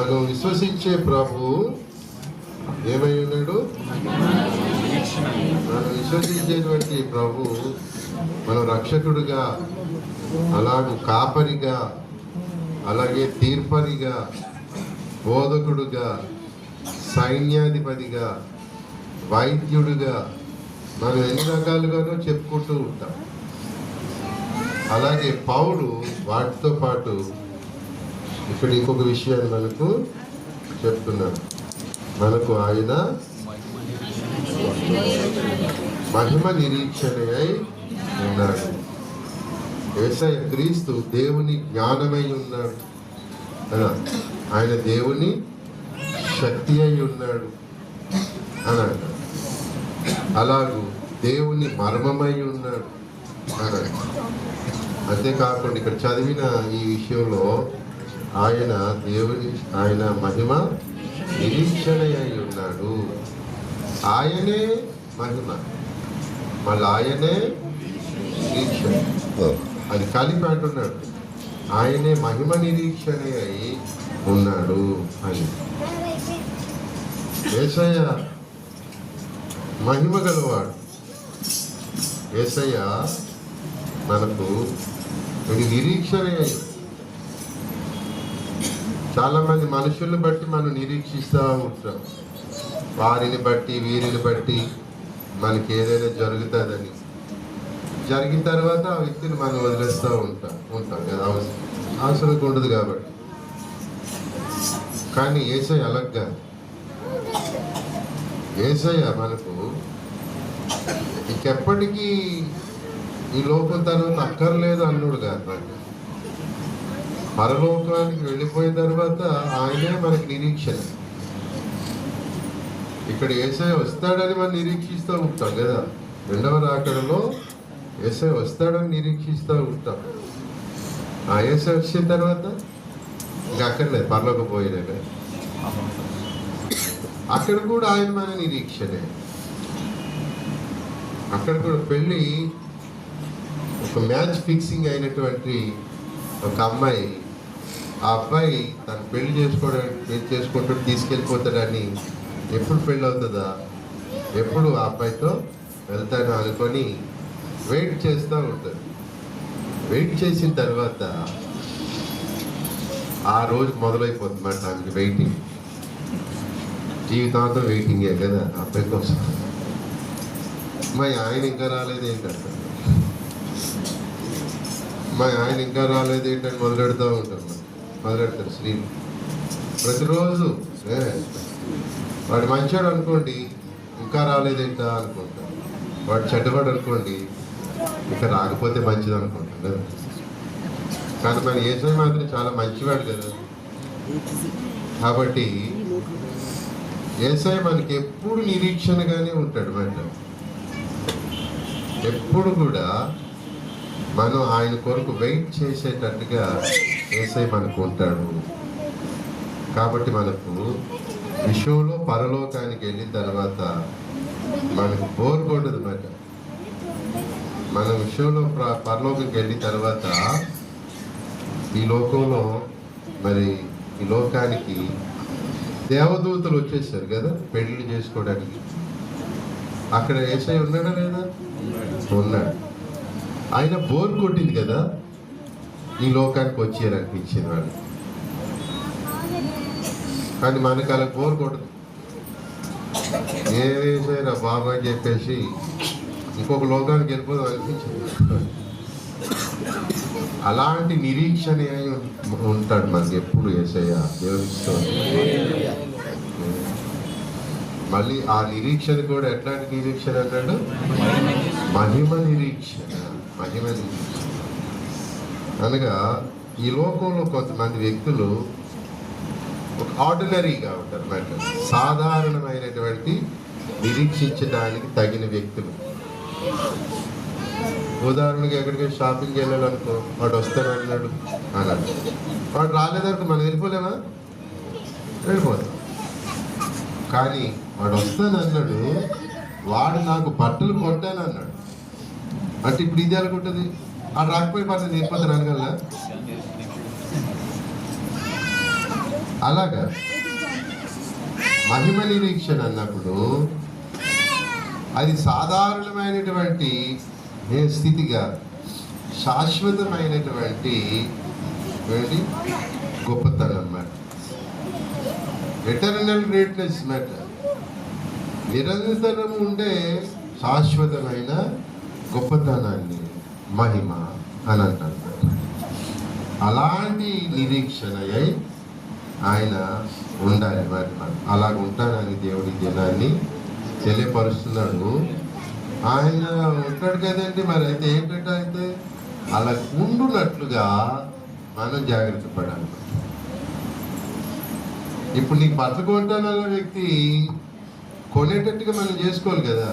మనం విశ్వసించే ప్రభు ఏమై ఉన్నాడు? మనం విశ్వసించేటువంటి ప్రభు మనం రక్షకుడుగా, అలాగే కాపరిగా, అలాగే తీర్పరిగా, బోధకుడుగా, సైన్యాధిపతిగా, వైద్యుడుగా మనం ఎన్ని రకాలుగానో చెప్పుకుంటూ ఉంటాం. అలాగే పౌలు వాటితో పాటు ఇక్కడ ఇంకొక విషయాన్ని మనకు చెప్తున్నాడు. మనకు ఆయన మహిమ నిరీక్షణై ఉన్నాడు. యేసయ్య క్రీస్తు దేవుని జ్ఞానమై ఉన్నాడు, ఆయన దేవుని శక్తి అయి ఉన్నాడు అన్నాడు. అలాగూ దేవుని మర్మమై ఉన్నాడు అన్నాడు. అంతేకాకుండా ఇక్కడ చదివిన ఈ విషయంలో ఆయన మహిమ నిరీక్షణ అయి ఉన్నాడు. ఆయనే మహిమ, మళ్ళీ ఆయనే నిరీక్షణ, అది కలిపి అంటున్నాడు. ఆయనే మహిమ నిరీక్షణ అయి ఉన్నాడు అని. యేసయ్య మహిమ గలవాడు. యేసయ్య మనకు నిరీక్షణ అయి. చాలా మంది మనుషుల్ని బట్టి మనం నిరీక్షిస్తూ ఉంటాం. వారిని బట్టి వీరిని బట్టి మనకి ఏదైనా జరుగుతుందని. జరిగిన తర్వాత ఆ వ్యక్తిని మనం వదిలేస్తూ ఉంటాం కదా, అవసరం ఉండదు కాబట్టి. కానీ యేసయ్య అలగ్గా, యేసయ్య మనకు ఇంకెప్పటికీ ఈ లోకం తర్వాత అక్కర్లేదు అన్నాడు కాదు. పరలోకానికి వెళ్ళిపోయిన తర్వాత ఆయనే మనకి నిరీక్షణ. ఇక్కడ యేసయ్య వస్తాడని మనం నిరీక్షిస్తూ ఉంటాం కదా. రెండవ రాకడలో యేసయ్య వస్తాడని నిరీక్షిస్తూ ఉంటాం. ఆ యేసయ్య వచ్చిన తర్వాత ఇంకా అక్కర్లేదు, పరలోకి పోయినాక అక్కడ కూడా ఆయన మన నిరీక్షణే. అక్కడ కూడా పెళ్ళి ఒక మ్యాచ్ ఫిక్సింగ్ అయినటువంటి ఒక అమ్మాయి, ఆ అబ్బాయి తను పెళ్లి చేసుకుంటూ తీసుకెళ్ళిపోతాడని, ఎప్పుడు పెళ్ళి అవుతుందా, ఎప్పుడు ఆ అబ్బాయితో వెళ్తాను అనుకొని వెయిట్ చేస్తూ ఉంటుంది. వెయిట్ చేసిన తర్వాత ఆ రోజు మొదలైపోతుంది మాట ఆమెకి వెయిటింగ్. జీవితాంతం వెయిటింగే కదా అబ్బాయి కోసం. మా ఆయన ఇంకా రాలేదు ఏంటంటే, మా ఆయన ఇంకా రాలేదు ఏంటని మొదలెడుతూ ఉంటారు. మొదలెడతారు స్త్రీలు ప్రతిరోజు. వాడు మంచివాడు అనుకోండి, ఇంకా రాలేదేంటా అనుకుంటారు. వాడు చెడ్డవాడు అనుకోండి, ఇంకా రాకపోతే మంచిది అనుకుంటాం కదా. కానీ మన యేసయ్య మాత్రం చాలా మంచివాడు కదా. కాబట్టి యేసయ్య మనకి ఎప్పుడు నిరీక్షణగానే ఉంటాడు మాట. ఎప్పుడు కూడా మనం ఆయన కొరకు వెయిట్ చేసేటట్టుగా యేసయ్య మనకు ఉంటాడు. కాబట్టి మనకు విషయంలో పరలోకానికి వెళ్ళిన తర్వాత మనకు బోర్ కొట్టదు మాట. మన విషయంలో పరలోకానికి వెళ్ళిన తర్వాత ఈ లోకంలో మరి ఈ లోకానికి దేవదూతలు వచ్చేసారు కదా పెళ్లి చేసుకోవడానికి. అక్కడ యేసయ్య ఉన్నాడా లేదా? ఉన్నాడు. ఆయన బోర్ కొట్టింది కదా ఈ లోకానికి వచ్చారనిపించింది వాళ్ళు. కానీ మనకు అలా బోర్ కొట్టదు. ఏదైనా బాబా అని చెప్పేసి ఇంకొక లోకానికి వెళ్ళిపోదాం అనిపించింది. అలాంటి నిరీక్షణ ఉంటాడు మనకి ఎప్పుడు యేసయ్య దేవునితో. మళ్ళీ ఆ నిరీక్షణ కూడా ఎట్లాంటి నిరీక్షణ అన్నాడు? మహిమ నిరీక్షణ. మహిమ నిరీక్షణ అనగా ఈ లోకంలో కొంతమంది వ్యక్తులు ఒక ఆర్డినరీగా ఉంటారు అన్నమాట. సాధారణమైనటువంటి నిరీక్షించడానికి తగిన వ్యక్తులు. ఉదాహరణకి ఎక్కడికి షాపింగ్కి వెళ్ళాలనుకో, వాడు వస్తానన్నాడు అన్నాడు, వాడు రాలేదనుకో మనం వెళ్ళిపోలేమా? వెళ్ళిపోతాం. కానీ వాడు వస్తానన్నాడు, వాడు నాకు బట్టలు కొట్టాను అన్నాడు అంటే ఇప్పుడు ఇది అనుకుంటుంది. వాడు రాకపోయి పర్లేదు వెళ్ళిపోతాను అనగల. అలాగా మహిమ నిరీక్షణ అన్నప్పుడు అది సాధారణమైనటువంటి స్థితిగా శాశ్వతమైనటువంటి గొప్పతనం అన్నమాట. ఎటర్నల్ గ్రేట్నెస్ మ్యాటర్, నిరంతరం ఉండే శాశ్వతమైన గొప్పతనాన్ని మహిమ అని అంటారు. అలాంటి నిరీక్షణ ఆయన ఉండాలి. మరి అలాగ ఉంటానని దేవుడి దినాన్ని తెలియపరుస్తున్నాడు. ఆయన ఉంటాడు కదండి. మరి అయితే ఏంటంటే అయితే అలా ఉండునట్లుగా మనం జాగ్రత్త పడాలి. ఇప్పుడు నీకు బట్టలు కొంటానన్న వ్యక్తి కొనేటట్టుగా మనం చేసుకోవాలి కదా.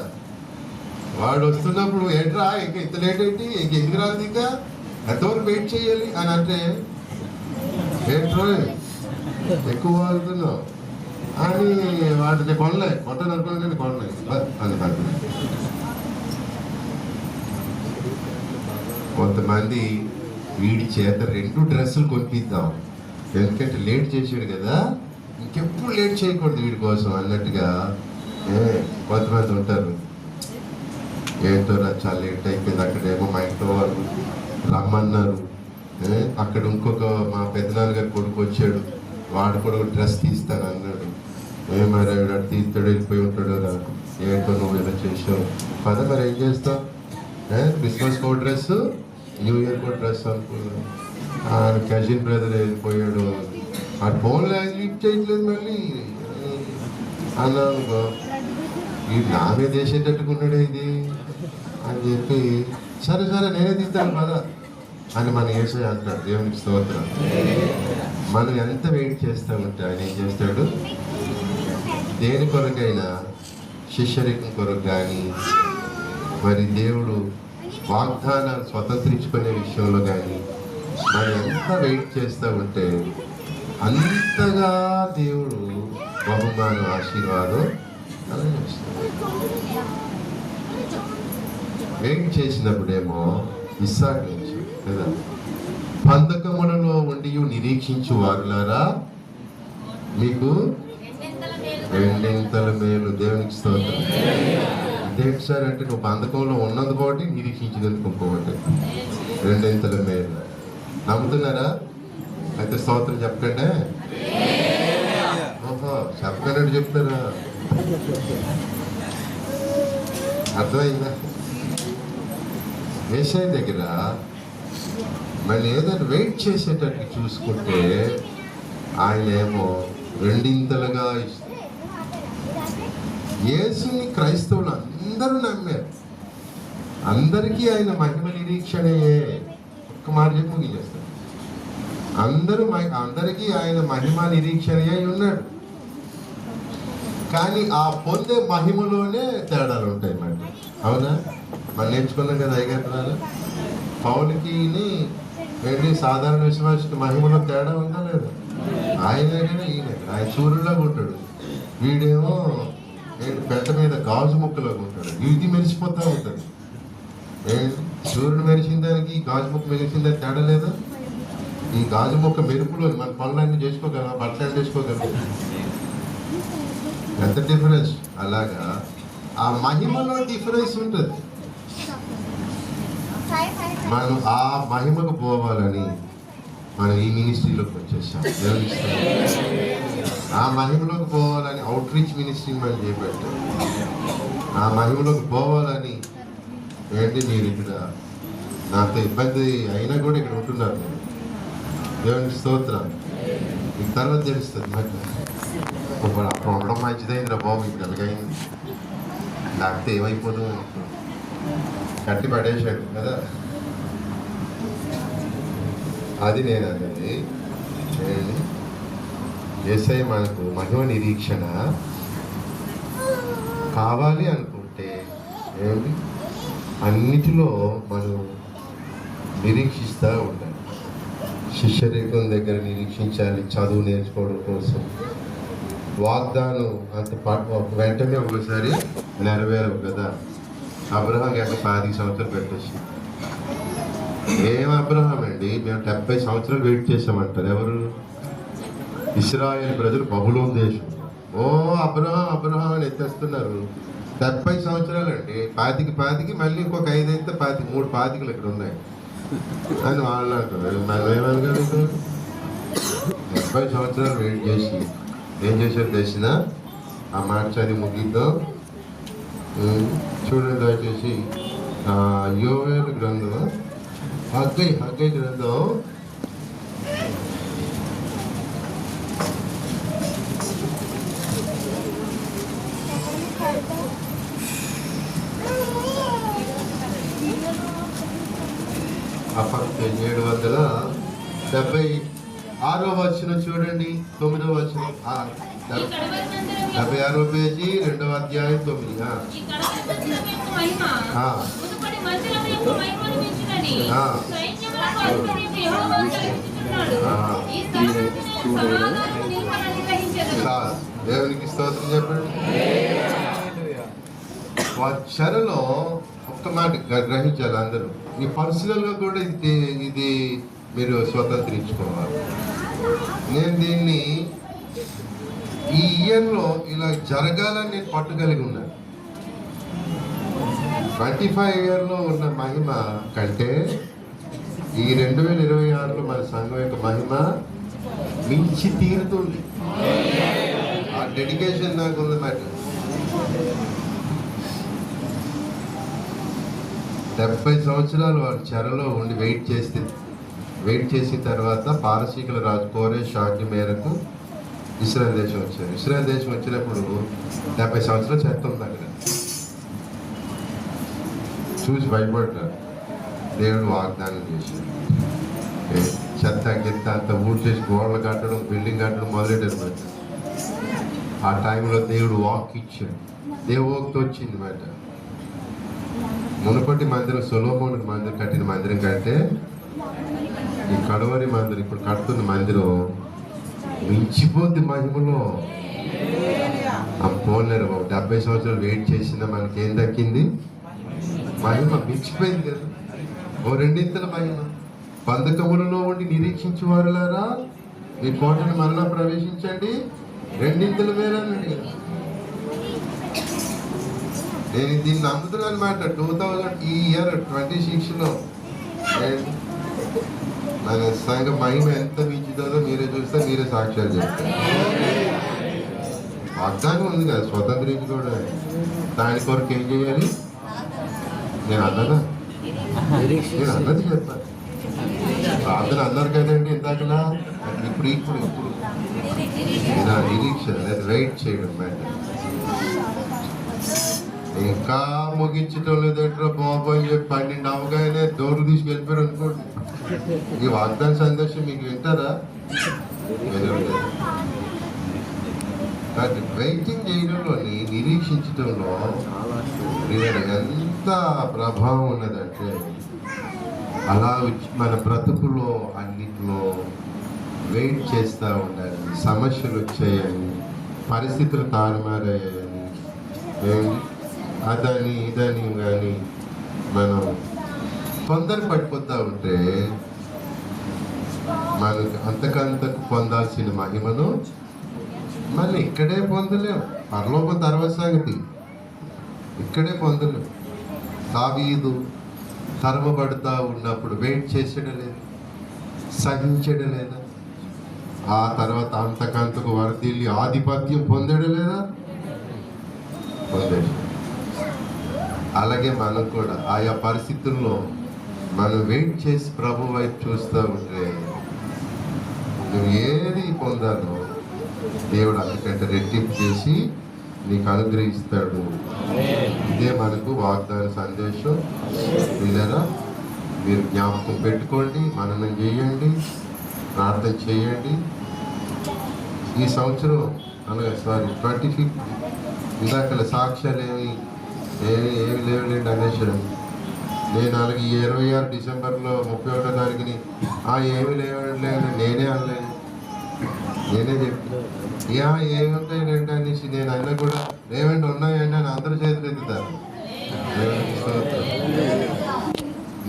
వాడు వస్తున్నప్పుడు ఏంట్రా ఇంకా ఇంత లేట్ ఏంటి, ఇంక ఎందుకు రాదు, ఇంకా ఎంతవరకు వెయిట్ చేయాలి అని అంటే ఏంట్రో ఎక్కువ వాడుతున్నావు అని వాటిని కొనలే, కొట్టని అనుకుని కొనలే అని కాదు. కొంతమంది వీడి చేత 2 డ్రెస్సులు కొనిపిద్దాం, ఎందుకంటే లేట్ చేసాడు కదా, ఇంకెప్పుడు లేట్ చేయకూడదు వీడి కోసం అన్నట్టుగా కొంతమంది ఉంటారు. ఏంటో చాలా లేట్ అయిపోయింది, అక్కడేమో మా ఇంట్లో వాళ్ళు రమ్మన్నారు, అక్కడ ఇంకొక మా పెద్దనాన్నగారి కొడుకు వచ్చాడు, వాడు కూడా ఒక డ్రెస్ తీస్తాను అన్నాడు. మరి వాడు తీస్తాడు, వెళ్ళిపోయి ఉంటాడు కదా. ఏంటో నువ్వు ఇలా చేసావు పద, మరి ఏం చేస్తావు, క్రిస్మస్కి ఒక డ్రెస్, న్యూ ఇయర్కి ఒక డ్రెస్ అనుకున్నాను. కజిన్ బ్రదర్ వెళ్ళిపోయాడు, ఆ ఫోన్లో లిఫ్ట్ చేయట్లేదు మళ్ళీ అన్నాను. ఈ నా మీద వేసేటట్టుకున్నాడే ఇది అని చెప్పి, సరే సరే నేనే తీస్తాను కదా అని మన యేసయ్య అంటాడు. దేవునికి స్తోత్రం. మనం ఎంత వెయిట్ చేస్తూ ఉంటే ఆయన ఏం చేస్తాడు, దేని కొరకైనా శిష్యరికం కొరకు కానీ, మరి దేవుడు వాగ్దానాలు స్వతంత్రించుకునే విషయంలో కానీ మనం ఎంత వెయిట్ చేస్తూ ఉంటే అంతగా దేవుడు బహుమానం ఆశీర్వాదం వెయిట్ చేసినప్పుడేమో ఇస్సాకు నుంచి కదా, బంధకములలో ఉండి నిరీక్షించు వారులారా మీకు 2 మేలు. దేవునికి స్తోత్రం. అదేంటి సార్ అంటే, నువ్వు బంధకంలో ఉన్నందుకోటి నిరీక్షించినందుకు ఇంకోటి 2 మేలు. నమ్ముతున్నారా? అయితే స్తోత్రం చెప్పకండి. ఓహో, చెప్పకండి చెప్తారా? అర్థమైందా? యేసయ్య దగ్గర మళ్ళీ ఏదైనా వెయిట్ చేసేటట్టు చూసుకుంటే ఆయన ఏమో 2 ఇస్తారు. యేసుని క్రైస్తవులు అందరూ నమ్మారు, అందరికీ ఆయన మహిమ నిరీక్షణయే. ఒక్క మాట చెప్పి ముగిస్తారు. అందరికీ ఆయన మహిమ నిరీక్షణయే ఉన్నాడు. కానీ ఆ పొందే మహిమలోనే తేడాలు ఉంటాయి మరి. అవునా? మనం నేర్చుకున్నాం కదా అయ్యగారు, పౌలుకి వెళ్ళి సాధారణ విశ్వాసకి మహిమలో తేడా ఉందా లేదా? ఆయన ఆయన సూర్యుల్లో ఉంటాడు, వీడేమో పెద్ద మీద గాజు ముక్కలోకి ఉంటాడు. ఇది మెరిసిపోతూ ఉంటుంది. సూర్యుడు మెరిసిన దానికి గాజు ముక్క మెరిసిన దానికి తేడా లేదా? ఈ గాజు ముక్క మెరుపులో మన పనులన్నీ చేసుకోగలం, బట్టలు చేసుకోగలం. ఎంత డిఫరెన్స్! అలాగా ఆ మహిమలో డిఫరెన్స్ ఉంటుంది. మనం ఆ మహిమకు పోవాలని మనం ఈ మినిస్ట్రీలోకి వచ్చేసాం. ఆ మహిమలోకి పోవాలని అవుట్ రీచ్ మినిస్ట్రీని మనం చేపట్టాం. ఆ మహిమలోకి పోవాలని మీరు ఇక్కడ నాతో ఇబ్బంది అయినా కూడా ఇక్కడ ఉంటున్నారు. దేవునికి స్తోత్రం. మీకు తర్వాత తెలుస్తుంది మాట. ఇప్పుడు అప్పుడు ఉండడం మంచిదైందిరా బాబు, ఇప్పుడు ఎలాగైంది, లేకపోతే ఏమైపోదు కట్టి పడేసాడు కదా. అది నేను అనేది యేసయ్య మనకు మహిమ నిరీక్షణ కావాలి అనుకుంటే ఏమిటి, అన్నిటిలో మనం నిరీక్షిస్తూ ఉండాలి. శిష్యరికం దగ్గర నిరీక్షించాలి, చదువు నేర్చుకోవడం కోసం. వాగ్దానం అంత వెంటనే ఒకసారి నెరవేరవు కదా. అబ్రహాం గంట 10 సంవత్సరాలు పెట్టేసి, ఏం అబ్రహాం అండి, మేము 70 సంవత్సరాలు వెయిట్ చేసామంటారు ఎవరు? ఇశ్రాయేల్ ప్రజలు బబులోను దేశం. ఓ అబ్రహాం అబ్రహాం అని ఎత్తేస్తున్నారు. 70 సంవత్సరాలండి. పాతికి మళ్ళీ ఇంకొక 5 అయితే 3 పాతికలు ఇక్కడ ఉన్నాయి అని వాళ్ళు అంటున్నారు. మనం ఏమనగలుగుతాం? 70 సంవత్సరాలు వెయిట్ చేసి ఏం చేశారు తెలిసిన? ఆ మాట చదివి ముగిద్దాం. చూడండి దయచేసి యోవేలు గ్రంథం, హగ్గై గ్రంథం 776వ వచనం చూడండి. 9వ వచనం, 76వ పేజీ, 2వ అధ్యాయం 9. దేవునికి స్తోత్రం చెప్పండి. చెరలో ఒక్క మాట గ్రహించాలి అందరూ. మీ పర్సనల్గా కూడా ఇది మీరు స్వతంత్రించుకోవాలి. నేను దీన్ని ఈ ఇయర్లో ఇలా జరగాలని నేను పట్టుకలిగి ఉన్నాను. 25 ఇయర్లో ఉన్న మహిమ కంటే ఈ 2026లో మన సంఘం యొక్క మహిమ మించి తీరుతుంది. ఆ డెడికేషన్ నాకు ఉందన్నమాట. 70 సంవత్సరాలు వాళ్ళు చెరలో ఉండి వెయిట్ చేసిన తర్వాత పారసీకుల రాజు కోరేష్ ఆజ్ఞ మేరకు ఇశ్రాయేల్ దేశం వచ్చారు. ఇశ్రాయేల్ దేశం వచ్చినప్పుడు 70 సంవత్సరాలు చెత్త ఉంది అక్కడ. చూసి భయపడ్డారు. దేవుడు వాగ్దానం చేశాడు. చెత్త గిత్త అంత ఊడ్ చేసి గోడలు కట్టడం, బిల్డింగ్ కట్టడం మొదలెట్టారు. ఆ టైంలో దేవుడు వాక్ ఇచ్చాడు. దేవోక్తి వచ్చింది మాట. మునుపటి మందిరం, సొలొమోను మందిరం కట్టిన మందిరం కంటే ఈ కడవరి మందిరం, ఇప్పుడు కడుతున్న మందిరం మించిపోద్ది మహిమలో. పోలేరు. 70 సంవత్సరాలు వెయిట్ చేసిన మనకేం దక్కింది? మహిమ మించిపోయింది కదా. ఓ 2 మహిమ. బంధకములలో ఉండి నిరీక్షించేవారులారా మీ కోటను మరలా ప్రవేశించండి, 2 వేలనండి. నేను దీన్ని నమ్ముతున్నాను అనమాట. 2026లో మన సంఘ మహిమ ఎంత మించుతుందో మీరే చూస్తే మీరే సాక్ష్యాలు చెప్తారు. వాగ్దానం ఉంది కదా స్వతంత్రించుకోవడం. దాని కొరకు ఏం చేయాలి? నేను అన్నది చెప్పాను. ప్రార్థన అన్నారు కదండి ఇందాకలా. ఇప్పుడు నా నిరీక్షణ వెయిట్ చేయడం మ్యాటర్. ఇంకా ముగించటం లేదంటే బాబాయ్ 12 అవగానే డోర్లు తీసుకెళ్ళిపోయారు అనుకోండి. ఈ వాగ్దాన సందేశం మీకు వింటారా? వెయిటింగ్ చేయడంలోని, నిరీక్షించడంలో ఎంత ప్రభావం ఉన్నదంటే, అలా మన బ్రతుకులో అన్నిటిలో వెయిట్ చేస్తూ ఉండాలి. సమస్యలు వచ్చాయని, పరిస్థితులు తారుమారయ్యాయని, అదని ఇదని కానీ మనం తొందర పడిపోతూ ఉంటే మనకు అంతకంతకు పొందాల్సిన మహిమను మళ్ళీ ఇక్కడే పొందలేము. పరలోకం తర్వాత సంగతి, ఇక్కడే పొందలేము. దావీదు తరమబడుతూ ఉన్నప్పుడు వెయిట్ చేసేయడం లేదు, సహించడం లేదా? ఆ తర్వాత అంతకంతకు వరదిల్లి ఆధిపత్యం పొందడం లేదా? పొందాడు. అలాగే మనం కూడా ఆయా పరిస్థితుల్లో మనం వెయిట్ చేసి ప్రభు వైపు చూస్తూ ఉంటే నువ్వు ఏది పొందాలో దేవుడు అంతకంటే రెట్టింపు చేసి నీకు అనుగ్రహిస్తాడు. ఇదే మనకు వాగ్దాన సందేశం. ఇదేనా మీరు జ్ఞాపకం పెట్టుకోండి, మననం చేయండి, ప్రార్థన చేయండి. ఈ సంవత్సరం అలాగే 25 ఇందాక సాక్ష్యాలు ఏమి లేవులేండి అనేసాడు. నేను అలాగే 26 డిసెంబర్లో 31వ తారీఖుని ఏమి లేవు నేనే అనలేను, నేనే చెప్పాను. ఏముంటాయి రండి అనేసి నేను అన్న కూడా లేవండి ఉన్నాయండి అని అందరూ చేతులు ఎత్తుతారు.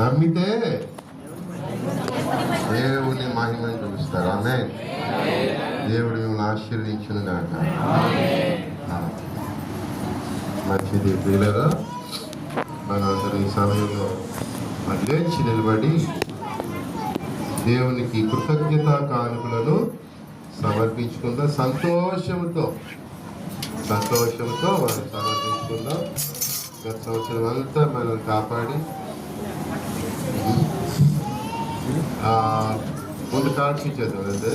నమ్మితే దేవుని మహిమని చూపిస్తారు. ఆమె దేవుడు మిమ్మల్ని ఆశీర్వదించును గాక. మంచిది ప్రియులారా, మనందరూ ఈ సమయంలో మరి లేచి నిలబడి దేవునికి కృతజ్ఞతా కానుకలను సమర్పించుకుందాం. సంతోషంతో మనం సమర్పించుకుందాం. గత సంవత్సరం అంతా మనల్ని కాపాడి ముందు కార్డ్స్ ఇచ్చేద్దాం. అంటే